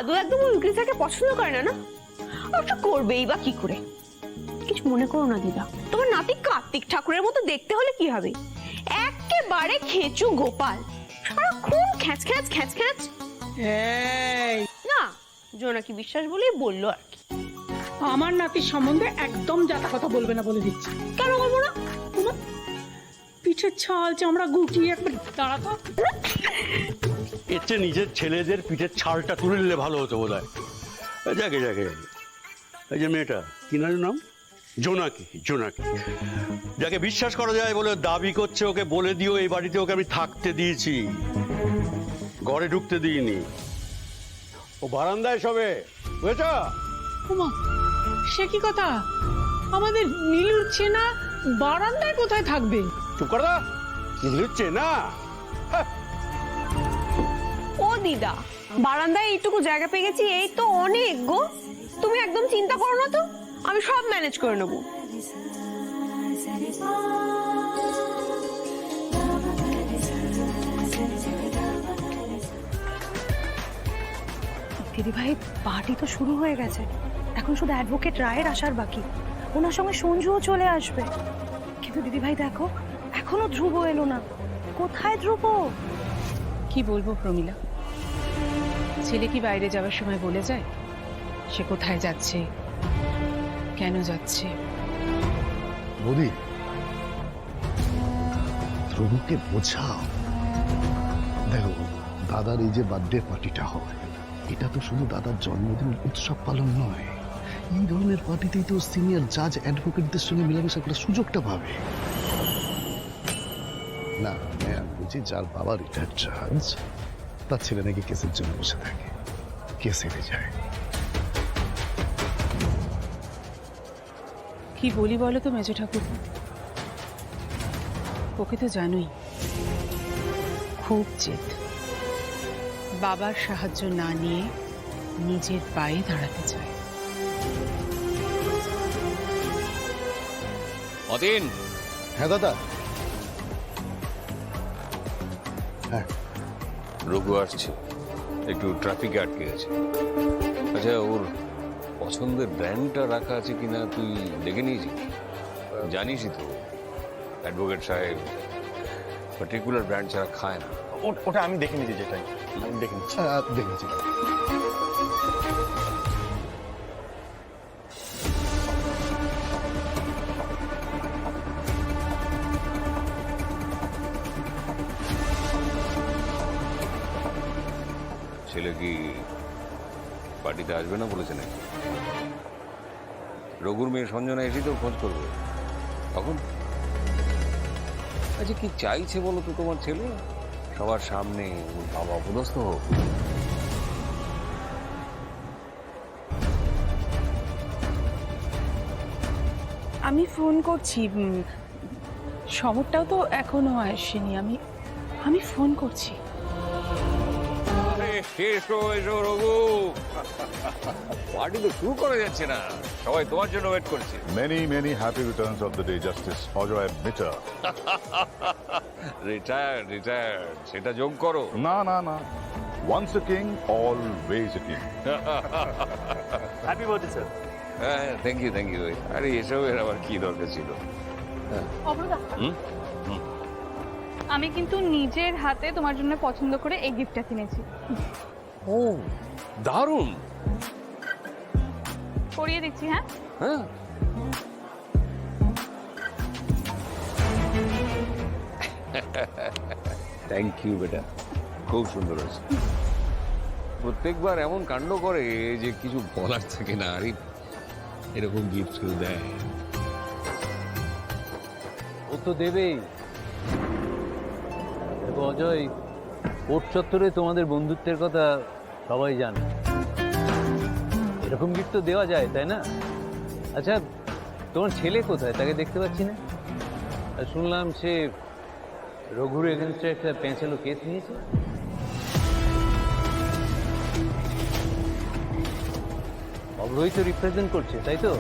দাদু একদম ওই উকিল স্যারকে পছন্দ করে না, না? ওটা করবেই বা কি করে? কিছু মনে করো না দিদা, তোমার নাতি কার্তিক ঠাকুরের মতো দেখতে হলে কি হবে? একেবারে খেচু গোপাল, সারাক্ষণ খ্যাচ খ্যাচ খ্যাচ খ্যাচ। এই না, জোনাকি বিশ্বাস বলেই বললো আর কি। আমার নাতির সম্বন্ধে একদম যাতা কথা বলবে না বলে দিচ্ছি। কেন বলবো না? পিঠের ছাল চামড়া গুটিয়ে একবার দাঁড়াতো। এর চেয়ে নিজের ছেলেদের পিঠের ছালটা তুলে নিলে ভালো হতো বোধ হয়। যাকে যাকে এই যে মেয়েটা কি নাম, জোনাকি। জোনাকি যাকে বিশ্বাস করা যায় বলে দাবি করছে, ওকে বলে দিও এই বাড়িতে ওকে আমি থাকতে দিয়েছি, ঘরে ঢুকতে দিইনি। ও বারান্দায় শোবে, বুঝেছ? ওমা, সে কি কথা? আমাদের নীলুর চেনা বারান্দায় কোথায় থাকবে? চুপ কর, হচ্ছে না। ও দিদা, বারান্দায় এইটুকু জায়গা পেয়ে গেছি, এই তো অনেক গো। তুমি একদম চিন্তা করো না তো, আমি সব ম্যানেজ করে নেবো। দিদি ভাই, পার্টি তো শুরু হয়ে গেছে, এখন শুধু অ্যাডভোকেট রায়ের আসার বাকি। ওনার সঙ্গে সঞ্জুও চলে আসবে। কিন্তু দিদি ভাই দেখো, এখনো ধ্রুব এলো না। কোথায় ধ্রুব? কি বলবো প্রমিলা, ছেলে কি বাইরে যাওয়ার সময় বলে যায় সে কোথায় যাচ্ছে, কেন যাচ্ছে? বৌদি, ধ্রুবকে বোঝাও। দেখো, দাদার এই যে বার্থডে পার্টিটা হয়, এটা তো শুধু দাদার জন্মদিন উৎসব পালন নয়। এই ধরনের পার্টিতেই তো সিনিয়র জাজ অ্যাডভোকেটদের সঙ্গে মেলামেশা করার সুযোগটা পাবে। না আমি বুঝি, যার বাবা রিটায়ার্ড জাজ, তার ছেলে নাকি কেসের জন্য বসে থাকে, কেস হেরে যায়। কি বলি বলো তো মেজো ঠাকুর, ওকে তো জানোই, খুব জেদ। বাবার সাহায্য না নিয়ে নিজের পায়ে দাঁড়াতে চায়। অতীন। হ্যাঁ দাদা। হ্যাঁ, রঘু আসছে, একটু ট্রাফিকে আটকে গেছে। আচ্ছা, ওর পছন্দের ব্র্যান্ডটা রাখা আছে কিনা তুই দেখে নিয়েছিস? জানিসই তো, অ্যাডভোকেট সাহেব পার্টিকুলার ব্র্যান্ড ছাড়া খায় না। ওটা আমি দেখে নিয়েছি, যেটাই আমি দেখে নিচ্ছি। দেখেছি। ছেলে কি পার্টিতে আসবে না বলেছে নাকি? রঘুর মেয়ে সঞ্জনা এসে তো খোঁজ করবে তখন। আচ্ছা, কি চাইছে বলো তো তোমার ছেলে? সবার সামনে ওর বাবা অপদস্থ হোক? আমি ফোন করছি, সমরটাও তো এখনো আসেনি। আমি ফোন করছি। এসো এসো রঘু, পার্টি তো শুরু করা যাচ্ছে না, সবাই তোমার জন্য ওয়েট করছে। Many happy returns of the day, Justice Ajoy Mitter. Retire সেটা যোগ করো। না, once a king, always a king. Happy birthday sir. হ্যাঁ, থ্যাংক ইউ। আরে এসবের আবার কি দরকার ছিল? অপরাধা, আমি কিন্তু নিজের হাতে তোমার জন্য পছন্দ করে এই গিফটটা কিনেছি। ও দারুণ। পরিয়ে দিচ্ছি। হ্যাঁ হ্যাঁ, থ্যাংক ইউ বেটা, খুব সুন্দর হয়েছে। প্রত্যেকবার এমন কাণ্ড করে যে কিছু বলার থাকে না। আরে এরকম গিফট কেউ দেয়? ও তো দেবেই। অজয়, কোর্ট চত্বরে তোমাদের বন্ধুত্বের কথা সবাই জানে, এরকম গিফট তো দেওয়া যায়, তাই না? আচ্ছা, তোমার ছেলে কোথায়? তাকে দেখতে পাচ্ছি না। আর শুনলাম সে রঘুর এগেনস্টে একটা পেঁচালো কেস নিয়েছে। অগ্রহী তো রিপ্রেজেন্ট করছে, তাই তো?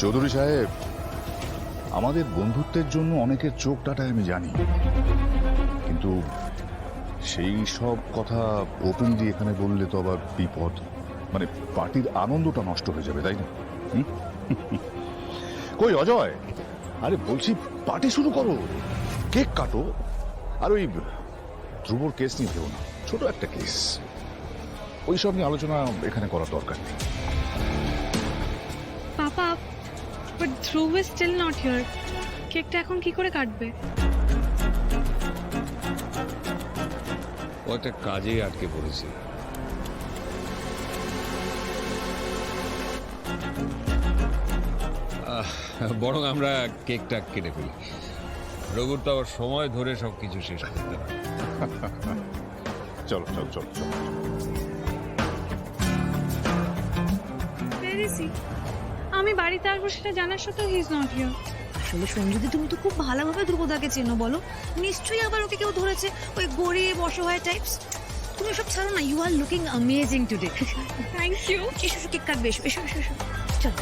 চৌধুরী সাহেব, আমাদের বন্ধুত্বের জন্য অনেকের চোখ টাটায় আমি জানি, কিন্তু সেই সব কথা ওপেনলি এখানে বললে তো আবার বিপদ, মানে পার্টির আনন্দটা নষ্ট হয়ে যাবে, তাই না? হুম? কই অজয়, আরে বলছি পার্টি শুরু করো, কেক কাটো, আর ওই ধ্রুবর কেস নিয়ে ভেবো না, ছোট একটা কেস, ওইসব নিয়ে আলোচনা এখানে করার দরকার নেই। Papa, but Dhruv is still not here. কেকটা এখন কি করে কাটবে? ও একটা কাজে আটকে পড়েছে। বরং আমরা কেকটা কেটে ফেলি, রঘুর তো আবার সময় ধরে সবকিছু শেষ করতে হয়। চলো চলো চলো চলো। আমি বাড়িতে আসবো সেটা জানার সাথেও হি ইজ নট হিয়ার। আসলে সঞ্জুদি, তুমি তো খুব ভালোভাবে ধ্রুবদাকে চেনো, বলো নিশ্চয়ই আবার ওকে কেউ ধরেছে, ওই গরিব অসহায় টাইপস। তুমি সব ছাড়ো না, you are looking amazing today. Thank you. এসো কেক কাটবে, এসো এসো এসো, চলো।